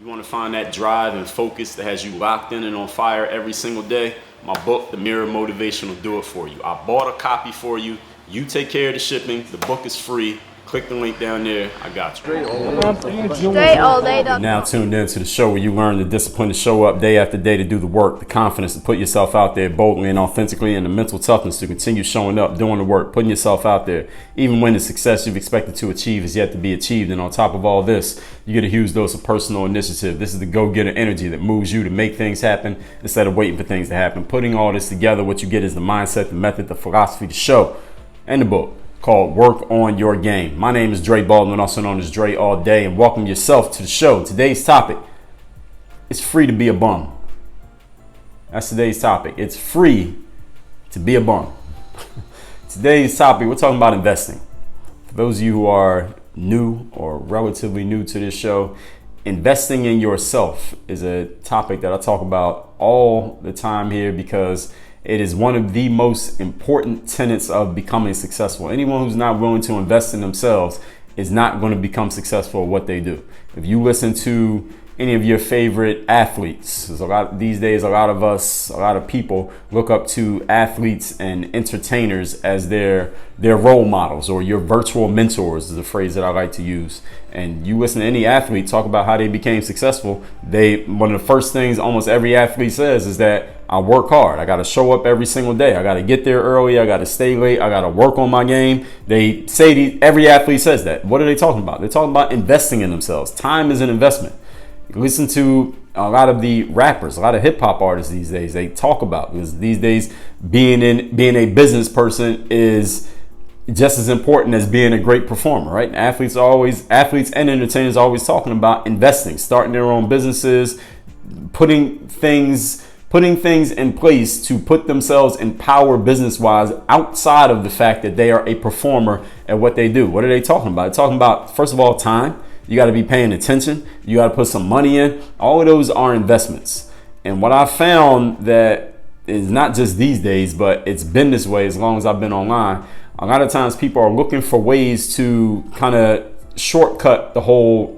want to find that drive and focus that has you locked in and on fire every single day, my book, The Mirror of Motivation, will do it for you. I bought a copy for you. You take care of the shipping. The book is free. Click the link down there. I got you. You're now tuned in to the show where you learn the discipline to show up day after day to do the work, the confidence to put yourself out there boldly and authentically, and the mental toughness to continue showing up, doing the work, putting yourself out there, even when the success you've expected to achieve is yet to be achieved. And on top of all this, you get a huge dose of personal initiative. This is the go-getter energy that moves you to make things happen instead of waiting for things to happen. Putting all this together, what you get is the mindset, the method, the philosophy, the show, and the book called Work on Your Game. My name is Dre Baldwin, also known as Dre All Day, and welcome yourself to the show. Today's topic, it's free to be a bum. That's today's topic. It's free to be a bum. Today's topic, we're talking about investing. For those of you who are new or relatively new to this show, investing in yourself is a topic that I talk about all the time here because it is one of the most important tenets of becoming successful. Anyone who's not willing to invest in themselves is not going to become successful at what they do. If you listen to any of your favorite athletes, there's these days, a lot of people look up to athletes and entertainers as their role models, or your virtual mentors is a phrase that I like to use. And you listen to any athlete talk about how they became successful, one of the first things almost every athlete says is that I work hard. I got to show up every single day. I got to get there early. I got to stay late. I got to work on my game. They say every athlete says that. What are they talking about? They're talking about investing in themselves. Time is an investment. You listen to a lot of the rappers, a lot of hip hop artists these days, they talk about, because these days being a business person is just as important as being a great performer, right? Athletes and entertainers are always talking about investing, starting their own businesses, putting things in place to put themselves in power business-wise outside of the fact that they are a performer at what they do. What are they talking about? They're talking about, first of all, time. You got to be paying attention. You got to put some money in. All of those are investments. And what I found that is not just these days, but it's been this way as long as I've been online. A lot of times people are looking for ways to kind of shortcut the whole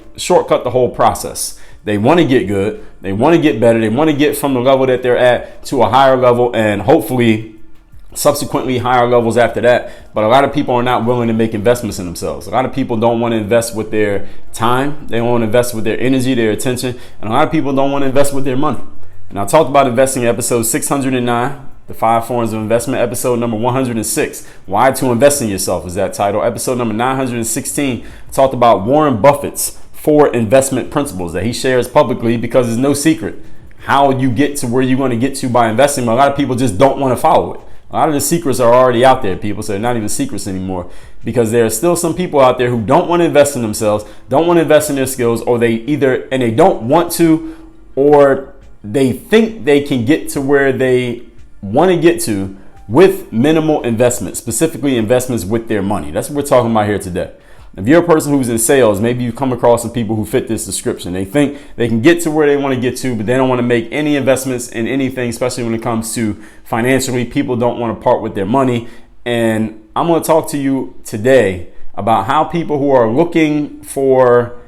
process. They want to get good. They want to get better. They want to get from the level that they're at to a higher level, and hopefully subsequently higher levels after that. But a lot of people are not willing to make investments in themselves. A lot of people don't want to invest with their time. They don't want to invest with their energy, their attention. And a lot of people don't want to invest with their money. And I talked about investing in episode 609, the 5 forms of investment, episode number 106. Why to invest in yourself is that title. Episode number 916, I talked about Warren Buffett's 4 investment principles that he shares publicly, because it's no secret how you get to where you're going to get to by investing. But a lot of people just don't want to follow it. A lot of the secrets are already out there, people, so they're not even secrets anymore, because there are still some people out there who don't want to invest in themselves, don't want to invest in their skills, or they don't want to, or they think they can get to where they want to get to with minimal investment, specifically investments with their money. That's what we're talking about here today. If you're a person who's in sales, maybe you come across some people who fit this description. They think they can get to where they want to get to, but they don't want to make any investments in anything, especially when it comes to financially. People don't want to part with their money. And I'm going to talk to you today about how people who are looking for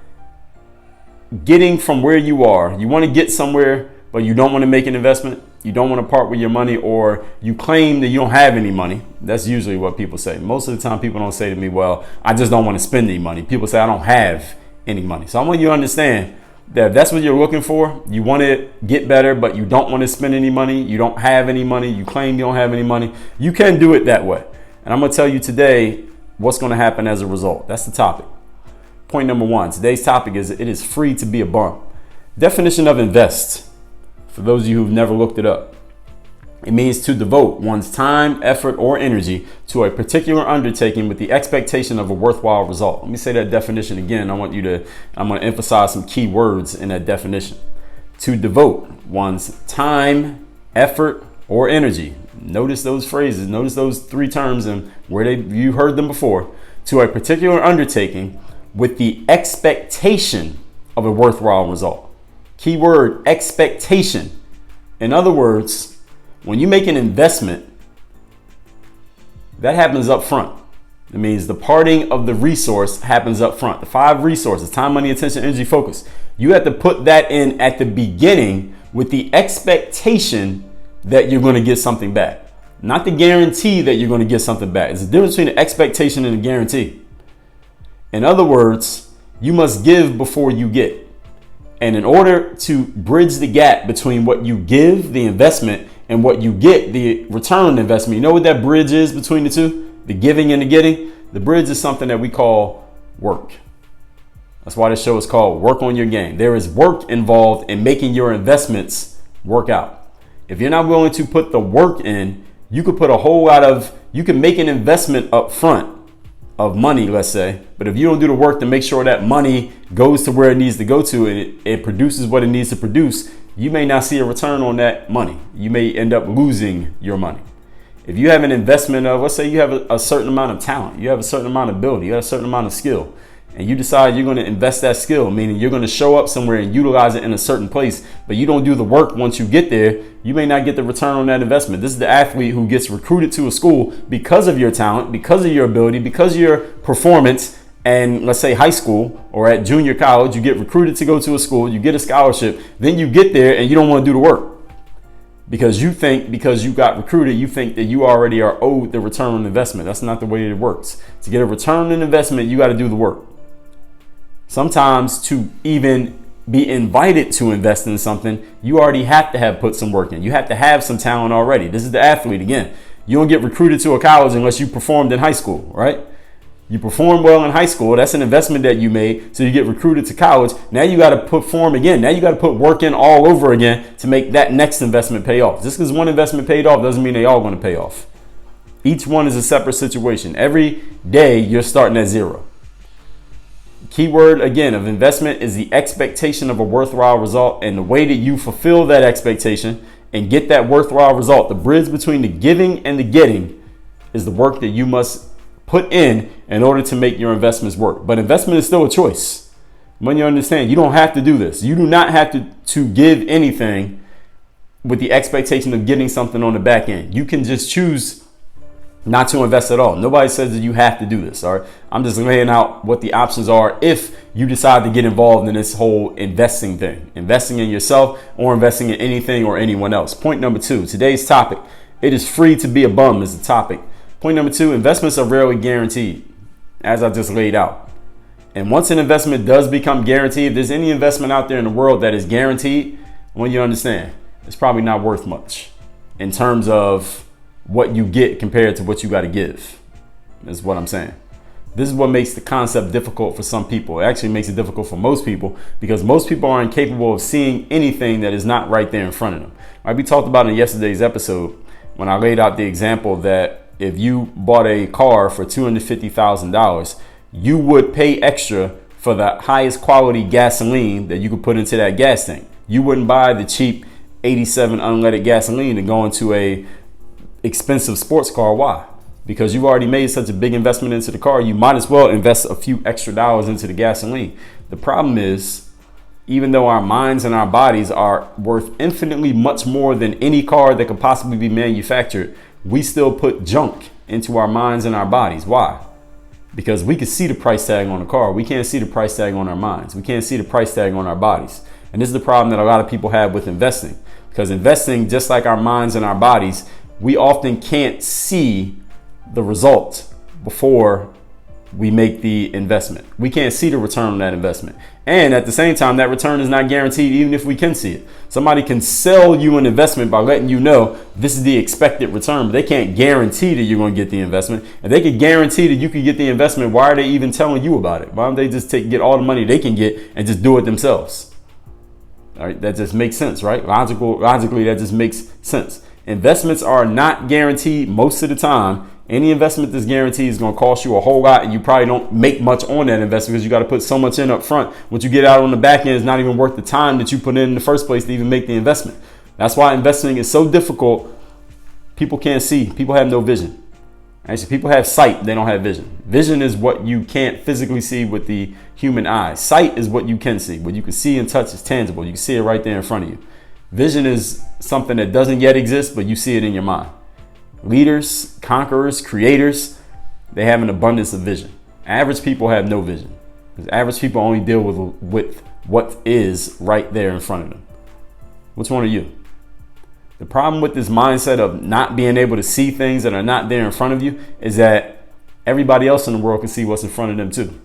getting from where you are, you want to get somewhere, but you don't want to make an investment. You don't want to part with your money, or you claim that you don't have any money. That's usually what people say. Most of the time people don't say to me, well, I just don't want to spend any money. People say I don't have any money. So I want you to understand that if that's what you're looking for, you want to get better, but you don't want to spend any money, you don't have any money, you claim you don't have any money, you can do it that way. And I'm going to tell you today what's going to happen as a result. That's the topic. Point number 1. Today's topic is it is free to be a bum. Definition of invest. For those of you who've never looked it up, it means to devote one's time, effort, or energy to a particular undertaking with the expectation of a worthwhile result. Let me say that definition again. I'm going to emphasize some key words in that definition. To devote one's time, effort, or energy. Notice those phrases. Notice those 3 terms and where you heard them before. To a particular undertaking with the expectation of a worthwhile result. Key word, expectation. In other words, when you make an investment, that happens up front. It means the parting of the resource happens up front. The 5 resources: time, money, attention, energy, focus. You have to put that in at the beginning with the expectation that you're going to get something back, not the guarantee that you're going to get something back. There's a difference between an expectation and a guarantee. In other words, you must give before you get. And in order to bridge the gap between what you give, the investment, and what you get, the return on investment, you know what that bridge is between the two? The giving and the getting? The bridge is something that we call work. That's why this show is called Work on Your Game. There is work involved in making your investments work out. If you're not willing to put the work in, you could put a whole lot of, you can make an investment up front of money, let's say, but if you don't do the work to make sure that money goes to where it needs to go to and it produces what it needs to produce, you may not see a return on that money. You may end up losing your money. If you have an investment of, let's say you have a certain amount of talent, you have a certain amount of ability, you have a certain amount of skill, and you decide you're going to invest that skill, meaning you're going to show up somewhere and utilize it in a certain place, but you don't do the work once you get there, you may not get the return on that investment. This is the athlete who gets recruited to a school because of your talent, because of your ability, because of your performance. And let's say high school or at junior college, you get recruited to go to a school, you get a scholarship, then you get there and you don't want to do the work. Because you think, because you got recruited, you think that you already are owed the return on investment. That's not the way it works. To get a return on investment, you got to do the work. Sometimes to even be invited to invest in something, you already have to have put some work in. You have to have some talent already. This is the athlete again. You don't get recruited to a college unless you performed in high school, right? You perform well in high school. That's an investment that you made. So you get recruited to college. Now you got to perform again. Now you got to put work in all over again to make that next investment pay off. Just because one investment paid off doesn't mean they all going to pay off. Each one is a separate situation. Every day you're starting at zero. Keyword again of investment is the expectation of a worthwhile result, and the way that you fulfill that expectation and get that worthwhile result, the bridge between the giving and the getting, is the work that you must put in order to make your investments work. But investment is still a choice. When you understand, you don't have to do this. You do not have to give anything with the expectation of getting something on the back end. You can just choose not to invest at all. Nobody says that you have to do this. All right. I'm just laying out what the options are if you decide to get involved in this whole investing thing, investing in yourself or investing in anything or anyone else. Point number 2, today's topic. It is free to be a bum is the topic. Point number 2, investments are rarely guaranteed, as I just laid out. And once an investment does become guaranteed, if there's any investment out there in the world that is guaranteed, I want you to understand, it's probably not worth much in terms of what you get compared to what you got to give, is what I'm saying. This is what makes the concept difficult for some people. It actually makes it difficult for most people because most people are incapable of seeing anything that is not right there in front of them. Like we talked about in yesterday's episode when I laid out the example that if you bought a car for $250,000, you would pay extra for the highest quality gasoline that you could put into that gas tank. You wouldn't buy the cheap 87 unleaded gasoline and go into a expensive sports car. Why? Because you've already made such a big investment into the car, you might as well invest a few extra dollars into the gasoline. The problem is, even though our minds and our bodies are worth infinitely much more than any car that could possibly be manufactured, we still put junk into our minds and our bodies. Why? Because we can see the price tag on the car. We can't see the price tag on our minds. We can't see the price tag on our bodies. And this is the problem that a lot of people have with investing. Because investing, just like our minds and our bodies, we often can't see the result before we make the investment. We can't see the return on that investment. And at the same time, that return is not guaranteed even if we can see it. Somebody can sell you an investment by letting you know this is the expected return, but they can't guarantee that you're going to get the investment. If they could guarantee that you could get the investment, why are they even telling you about it? Why don't they just get all the money they can get and just do it themselves? All right, that just makes sense, right? Logically, that just makes sense. Investments are not guaranteed most of the time. Any investment that's guaranteed is going to cost you a whole lot, and you probably don't make much on that investment because you got to put so much in up front. What you get out on the back end is not even worth the time that you put in the first place to even make the investment. That's why investing is so difficult. People can't see. People have no vision. Actually, people have sight. They don't have vision. Vision is what you can't physically see with the human eye. Sight is what you can see. What you can see and touch is tangible. You can see it right there in front of you. Vision is something that doesn't yet exist, but you see it in your mind. Leaders, conquerors, creators, They have an abundance of vision. Average people have no vision. Because average people only deal with what is right there in front of them. Which one are you? The problem with this mindset of not being able to see things that are not there in front of you is that everybody else in the world can see what's in front of them too.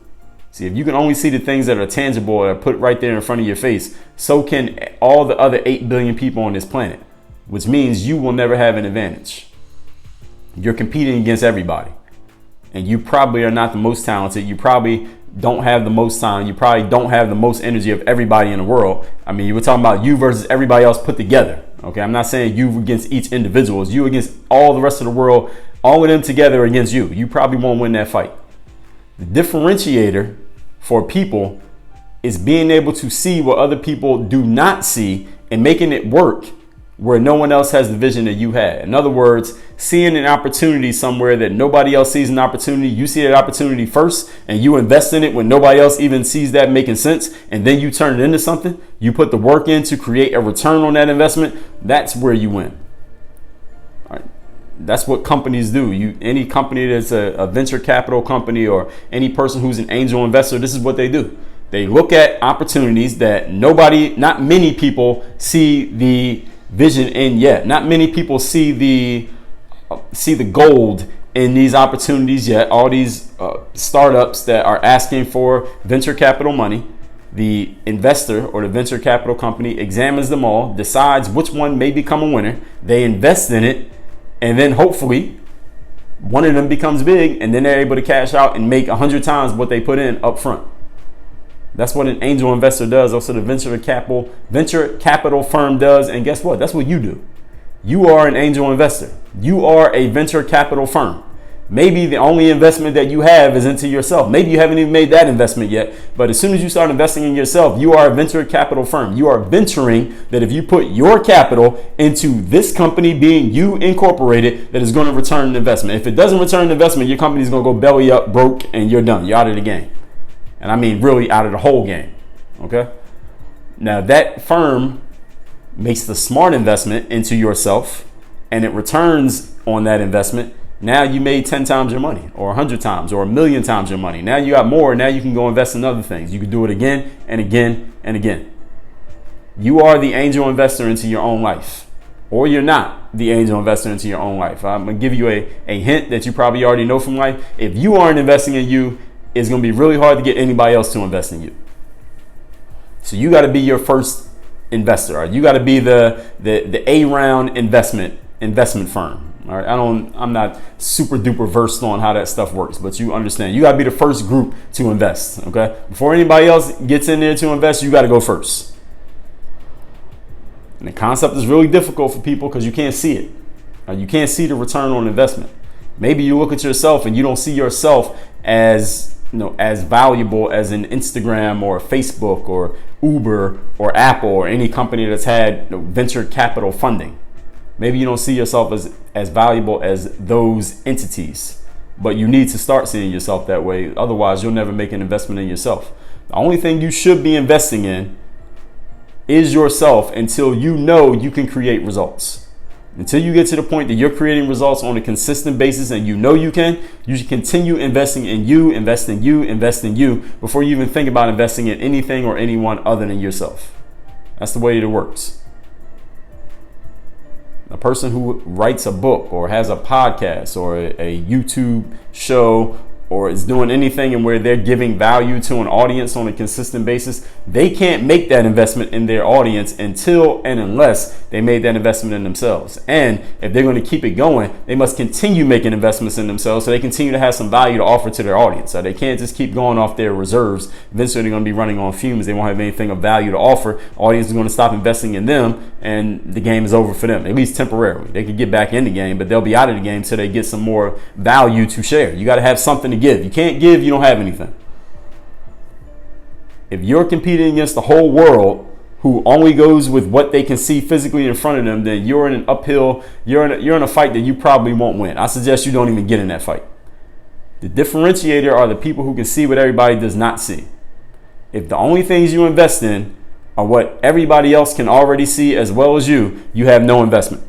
See, if you can only see the things that are tangible or put right there in front of your face, so can all the other 8 billion people on this planet, which means you will never have an advantage. You're competing against everybody. And you probably are not the most talented. You probably don't have the most time. You probably don't have the most energy of everybody in the world. I mean, you were talking about you versus everybody else put together. Okay, I'm not saying you against each individual. It's you against all the rest of the world, all of them together against you. You probably won't win that fight. The differentiator for people is being able to see what other people do not see and making it work where no one else has the vision that you had. In other words, seeing an opportunity somewhere that nobody else sees an opportunity, you see that opportunity first and you invest in it when nobody else even sees that making sense, and then you turn it into something. You put the work in to create a return on that investment. That's where you win. All right. That's what companies do. Any company that's a venture capital company or any person who's an angel investor, this is what they do. They look at opportunities that not many people see the vision in yet. Not many people see the gold in these opportunities yet. All these startups that are asking for venture capital money. The investor or the venture capital company examines them all, decides which one may become a winner. They invest in it, and then hopefully one of them becomes big, and then they're able to cash out and make 100 times what they put in up front. That's what an angel investor does. Also, the venture capital firm does. And guess what? That's what you do. You are an angel investor. You are a venture capital firm. Maybe the only investment that you have is into yourself. Maybe you haven't even made that investment yet. But as soon as you start investing in yourself, you are a venture capital firm. You are venturing that if you put your capital into this company being you incorporated, that is going to return an investment. If it doesn't return an investment, your company is going to go belly up, broke, and you're done. You're out of the game. And I mean really out of the whole game. Okay. Now that firm makes the smart investment into yourself and it returns on that investment. Now you made 10 times your money or 100 times or 1,000,000 times your money. Now you got more. Now you can go invest in other things. You can do it again and again and again. You are the angel investor into your own life, or you're not the angel investor into your own life. I'm going to give you a hint that you probably already know from life. If you aren't investing in you, it's going to be really hard to get anybody else to invest in you. So you got to be your first investor. Right? You got to be the A-round investment firm. All right. I'm not super duper versed on how that stuff works, but you understand. You got to be the first group to invest. Okay. Before anybody else gets in there to invest, you got to go first. And the concept is really difficult for people because you can't see it. You can't see the return on investment. Maybe you look at yourself and you don't see yourself as valuable as an Instagram or Facebook or Uber or Apple or any company that's had venture capital funding. Maybe you don't see yourself as valuable as those entities, but you need to start seeing yourself that way. Otherwise, you'll never make an investment in yourself. The only thing you should be investing in is yourself until you know you can create results. Until you get to the point that you're creating results on a consistent basis and you know you should continue investing in you, invest in you before you even think about investing in anything or anyone other than yourself. That's the way it works. A person who writes a book or has a podcast or a YouTube show or is doing anything in where they're giving value to an audience on a consistent basis, they can't make that investment in their audience until and unless they made that investment in themselves. And if they're going to keep it going, they must continue making investments in themselves so they continue to have some value to offer to their audience. So they can't just keep going off their reserves. Eventually they're going to be running on fumes. They won't have anything of value to offer. Audience is going to stop investing in them and the game is over for them, at least temporarily. They could get back in the game, but they'll be out of the game until they get some more value to share. You got to have something to give. You can't give, you don't have anything. If you're competing against the whole world who only goes with what they can see physically in front of them, then you're in an uphill, you're in a fight that you probably won't win. I suggest you don't even get in that fight. The differentiator are the people who can see what everybody does not see. If the only things you invest in are what everybody else can already see as well as you have no investment.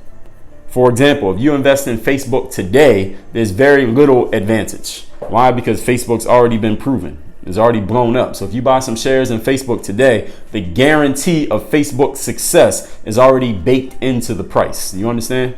For example, if you invest in Facebook today, there's very little advantage. Why? Because Facebook's already been proven. It's already blown up. So if you buy some shares in Facebook today, the guarantee of Facebook's success is already baked into the price. You understand?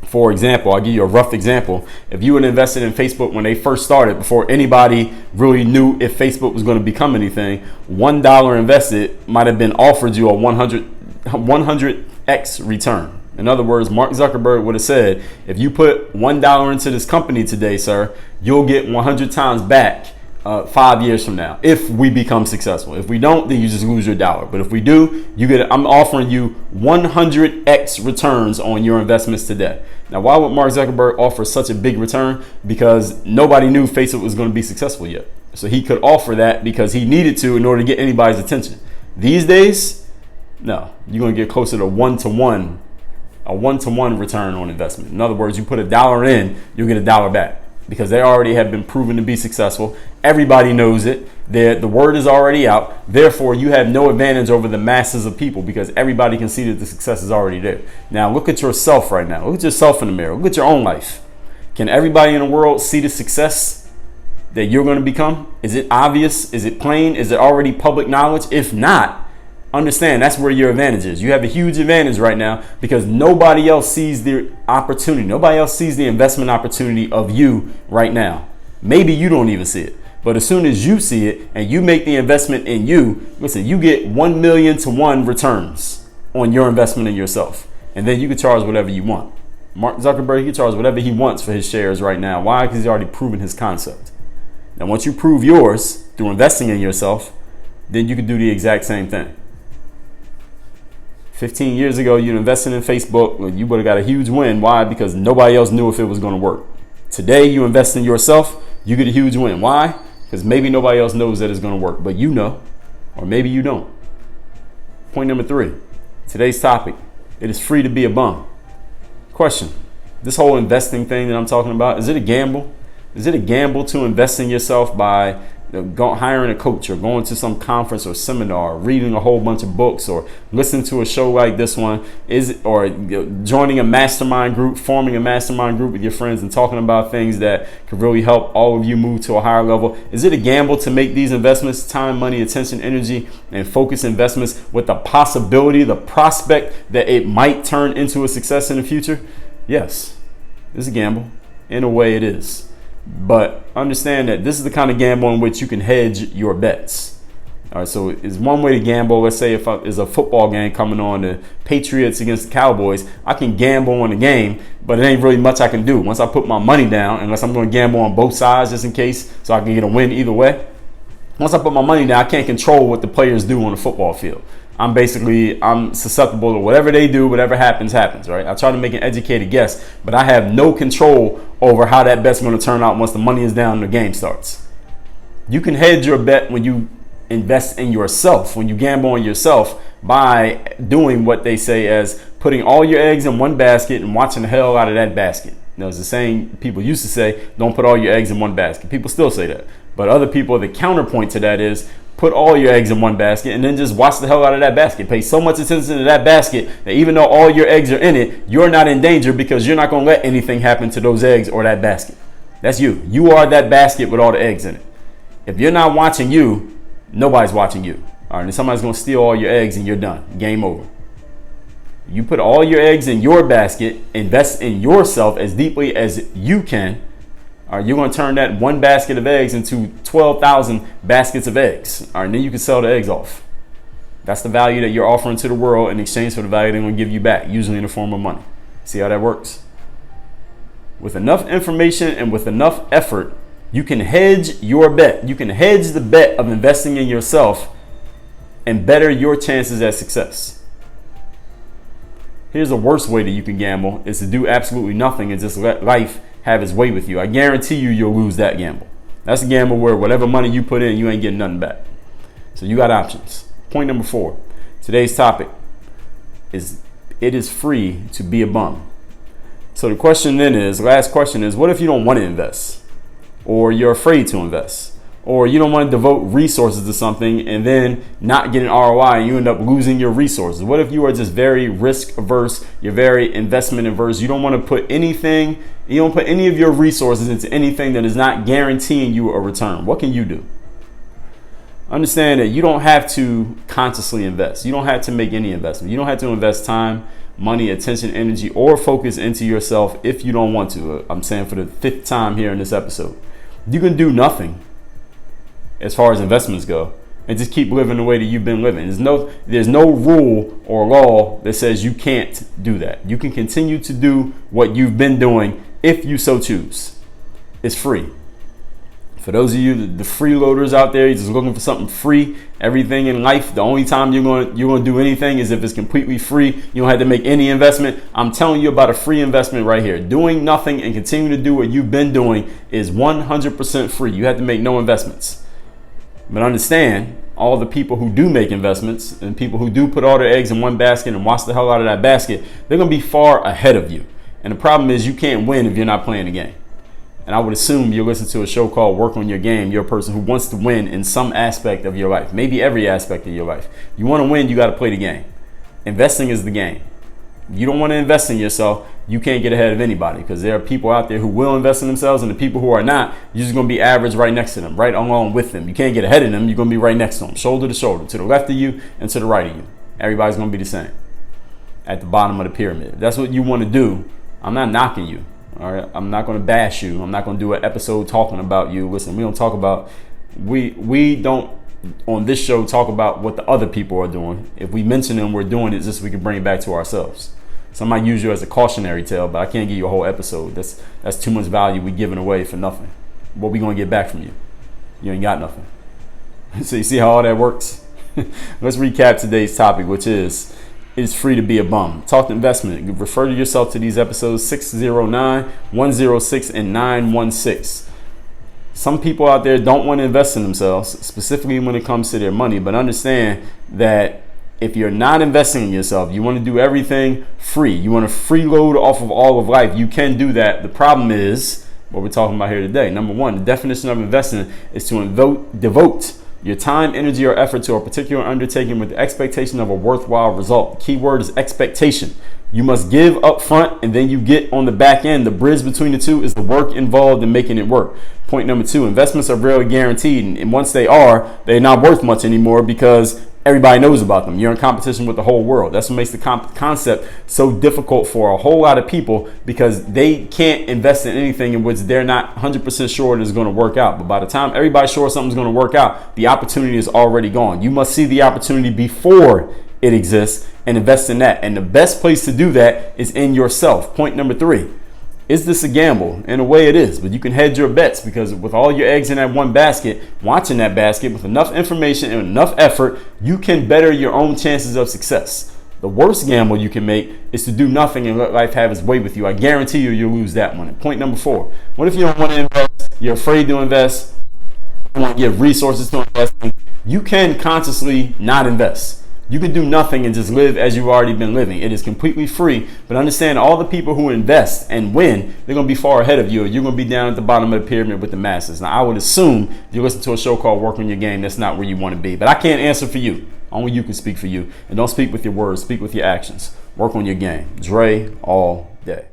For example, I'll give you a rough example. If you had invested in Facebook when they first started, before anybody really knew if Facebook was going to become anything, $1 invested might have been offered you a 100x return. In other words, Mark Zuckerberg would have said, if you put $1 into this company today, sir, you'll get 100 times back 5 years from now, if we become successful. If we don't, then you just lose your dollar. But if we do, I'm offering you 100x returns on your investments today. Now, why would Mark Zuckerberg offer such a big return? Because nobody knew Facebook was going to be successful yet. So he could offer that because he needed to in order to get anybody's attention. These days, no, you're going to get closer to a one-to-one return on investment. In other words, you put $1 in, you'll get $1 back, because they already have been proven to be successful. Everybody knows it. The word is already out. Therefore, you have no advantage over the masses of people because everybody can see that the success is already there. Now, look at yourself right now. Look at yourself in the mirror. Look at your own life. Can everybody in the world see the success that you're going to become? Is it obvious? Is it plain? Is it already public knowledge? If not, understand that's where your advantage is. You have a huge advantage right now because nobody else sees the opportunity. Nobody else sees the investment opportunity of you right now. Maybe you don't even see it. But as soon as you see it and you make the investment in you, listen, you get 1 million to 1 returns on your investment in yourself. And then you can charge whatever you want. Mark Zuckerberg, he can charge whatever he wants for his shares right now. Why? Because he's already proven his concept. Now, once you prove yours through investing in yourself, then you can do the exact same thing. 15 years ago, you invested in Facebook, you would have got a huge win. Why? Because nobody else knew if it was going to work. Today, you invest in yourself, you get a huge win. Why? Because maybe nobody else knows that it's going to work, but you know, or maybe you don't. Point number 3, today's topic, it is free to be a bum. Question, this whole investing thing that I'm talking about, is it a gamble? Is it a gamble to invest in yourself by hiring a coach or going to some conference or seminar, or reading a whole bunch of books, or listening to a show like this one, or joining a mastermind group, forming a mastermind group with your friends and talking about things that could really help all of you move to a higher level? Is it a gamble to make these investments, time, money, attention, energy, and focus investments with the possibility, the prospect that it might turn into a success in the future? Yes, it's a gamble. In a way it is. But understand that this is the kind of gamble in which you can hedge your bets. All right, so it's one way to gamble. Let's say if there's a football game coming on, the Patriots against the Cowboys, I can gamble on the game, but it ain't really much I can do. Once I put my money down, unless I'm going to gamble on both sides just in case, so I can get a win either way. Once I put my money down, I can't control what the players do on the football field. I'm susceptible to whatever they do, whatever happens, right? I try to make an educated guess, but I have no control over how that bet's going to turn out once the money is down and the game starts. You can hedge your bet when you invest in yourself, when you gamble on yourself, by doing what they say as putting all your eggs in one basket and watching the hell out of that basket. Now, it's the saying people used to say, don't put all your eggs in one basket. People still say that. But other people, the counterpoint to that is, put all your eggs in one basket and then just watch the hell out of that basket. Pay so much attention to that basket that even though all your eggs are in it, you're not in danger because you're not going to let anything happen to those eggs or that basket. That's you. You are that basket with all the eggs in it. If you're not watching you, nobody's watching you. All right, and somebody's going to steal all your eggs and you're done. Game over. You put all your eggs in your basket, invest in yourself as deeply as you can. All right, you're going to turn that one basket of eggs into 12,000 baskets of eggs. All right, and then you can sell the eggs off. That's the value that you're offering to the world in exchange for the value they're going to give you back, usually in the form of money. See how that works? With enough information and with enough effort, you can hedge your bet. You can hedge the bet of investing in yourself and better your chances at success. Here's the worst way that you can gamble, is to do absolutely nothing and just let life have its way with you. I guarantee you'll lose that gamble. That's a gamble where whatever money you put in, you ain't getting nothing back. So you got options. Point number 4. Today's topic is, it is free to be a bum. So the last question is, what if you don't want to invest? Or you're afraid to invest? or you don't want to devote resources to something and then not get an ROI and you end up losing your resources? What if you are just very risk averse, you're very investment averse, you don't want to put anything, you don't put any of your resources into anything that is not guaranteeing you a return? What can you do? Understand that you don't have to consciously invest. You don't have to make any investment. You don't have to invest time, money, attention, energy, or focus into yourself if you don't want to. I'm saying for the 5th time here in this episode. You can do nothing as far as investments go and just keep living the way that you've been living. There's no rule or law that says you can't do that. You can continue to do what you've been doing if you so choose. It's free. For those of you, the freeloaders out there, you're just looking for something free. Everything in life, the only time you're going to do anything is if it's completely free. You don't have to make any investment. I'm telling you about a free investment right here. Doing nothing and continuing to do what you've been doing is 100% free. You have to make no investments. But understand, all the people who do make investments and people who do put all their eggs in one basket and watch the hell out of that basket, they're going to be far ahead of you. And the problem is you can't win if you're not playing the game. And I would assume you listen to a show called Work on Your Game. You're a person who wants to win in some aspect of your life, maybe every aspect of your life. You want to win, you got to play the game. Investing is the game. You don't want to invest in yourself, you can't get ahead of anybody, because there are people out there who will invest in themselves, and the people who are not, you're just going to be average right next to them, right along with them. You can't get ahead of them, you're going to be right next to them, shoulder to shoulder, to the left of you and to the right of you. Everybody's going to be the same at the bottom of the pyramid. If that's what you want to do, I'm not knocking you. All right, I'm not going to bash you. I'm not going to do an episode talking about you. Listen, we don't talk about, we don't on this show talk about what the other people are doing. If we mention them, we're doing it just so we can bring it back to ourselves. So I might use you as a cautionary tale, but I can't give you a whole episode. That's too much value we giving away for nothing. What we going to get back from you? You ain't got nothing. So you see how all that works? Let's recap today's topic, which is, it's free to be a bum. Talk investment. Refer to yourself to these episodes 609, 106, and 916. Some people out there don't want to invest in themselves, specifically when it comes to their money, but understand that if you're not investing in yourself, you want to do everything free. You want to freeload off of all of life. You can do that. The problem is what we're talking about here today. Number one, the definition of investing is to devote your time, energy, or effort to a particular undertaking with the expectation of a worthwhile result. The key word is expectation. You must give up front and then you get on the back end. The bridge between the two is the work involved in making it work. Point number two, investments are rarely guaranteed. And once they are, they're not worth much anymore because everybody knows about them. You're in competition with the whole world. That's what makes the concept so difficult for a whole lot of people, because they can't invest in anything in which they're not 100% sure it is going to work out. But by the time everybody's sure something's going to work out, the opportunity is already gone. You must see the opportunity before it exists and invest in that. And the best place to do that is in yourself. Point number three. Is this a gamble? In a way it is, but you can hedge your bets, because with all your eggs in that one basket, watching that basket with enough information and enough effort, you can better your own chances of success. The worst gamble you can make is to do nothing and let life have its way with you. I guarantee you'll lose that one. And point number four, what if you don't want to invest? You're afraid to invest. You don't want to give resources to invest. You can consciously not invest. You can do nothing and just live as you've already been living. It is completely free, but understand all the people who invest and win, they're going to be far ahead of you. You're going to be down at the bottom of the pyramid with the masses. Now, I would assume if you listen to a show called Work on Your Game, that's not where you want to be. But I can't answer for you. Only you can speak for you. And don't speak with your words, speak with your actions. Work on your game. Dre all day.